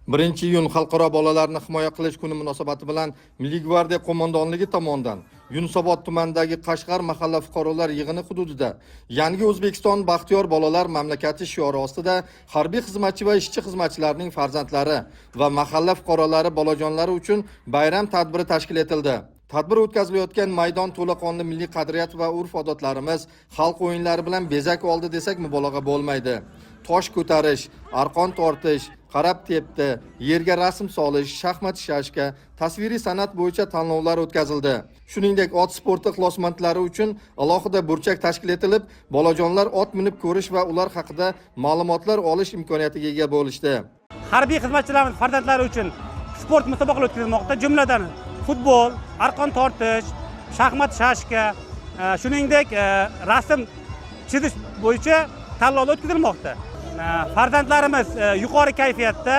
1-iyun Xalqaro bolalarni himoya qilish kuni munosabati bilan Milliy gvardiya qo'mondonligi tomonidan Yunusobod tumanidagi Qashqar mahalla fuqarolar yig'ini hududida Yangi O'zbekiston baxtiyor bolalar mamlakati shiori ostida harbiy xizmatchi va ishchi xizmatchilarning farzandlari va mahalla fuqarolari bolajonlari uchun bayram tadbiri tashkil etildi. Tadbir o'tkazilayotgan maydon to'laqonli milliy qadriyat va urf-odatlarimiz, xalq o'yinlari bilan bezak oldi desak mubolag'a bo'lmaydi. Tosh ko'tarish, arqon tortish, qarab tepdi, yerga rasm solish, shaxmat shashka, tasviriy san'at bo'yicha tanlovlar o'tkazildi. Shuningdek, ot sporti ixlosmandlari uchun alohida burchak tashkil etilib, bolajonlar ot minib ko'rish va ular haqida ma'lumotlar olish imkoniyatiga ega bo'lishdi. Harbiy xizmatchilarimiz farzandlari uchun sport musobaqalari o'tkazilmoqda, jumladan futbol, arqon tortish, shaxmat shashka, shuningdek rasm chizish bo'yicha tanlovlar o'tkazilmoqda. Farzandlarimiz yuqori kayfiyatda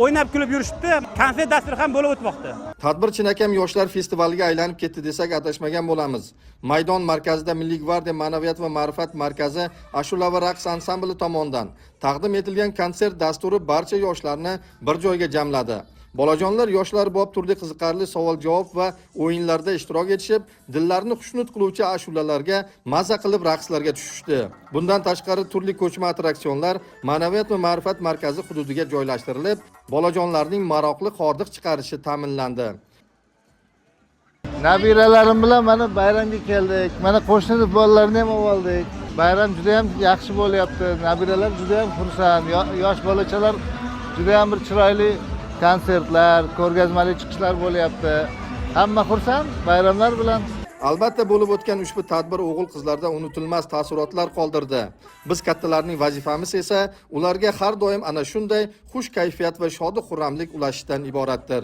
o'ynab kulib yurishibdi. Konsert dasturi ham bo'lib o'tmoqda. Tadbir Chinakam yoshlar festivaliga aylanib ketdi desak adashmagan bo'lamiz. Maydon markazida Milliy gvardiya ma'naviyat va ma'rifat markazi ashula va raqs ansambli tomonidan taqdim etilgan konsert dasturi barcha yoshlarni bir joyga jamladi. Bolajonlar yoshlar bo'b turli qiziqarli savol-javob va o'yinlarda ishtirok etishib, dillarni xushnud qiluvchi ashulalarga maza qilib raqslarga tushishdi. Bundan tashqari turli ko'chma attraksionlar Ma'naviyat va ma'rifat markazi hududiga joylashtirilib, bolajonlarning maroqli hordiq chiqarishi ta'minlandi. Nabiralarim bilan mana bayramga keldik. Mana qo'shni bolalarni ham oldik. Bayram juda ham yaxshi bo'lyapti. Nabiralar juda ham xursand. Yosh bolachalar juda ham bir chiroyli konsertlar, ko'rgazmali chiqishlar bo'lyapti. Hamma xursand bayramlar bilan. Albatta bo'lib o'tgan ushbu tadbir o'g'il-qizlarda unutilmas taassurotlar qoldirdi. Biz kattalarning vazifamiz esa ularga har doim ana shunday xush kayfiyat va shodi xurramlik ulashishdan iboratdir.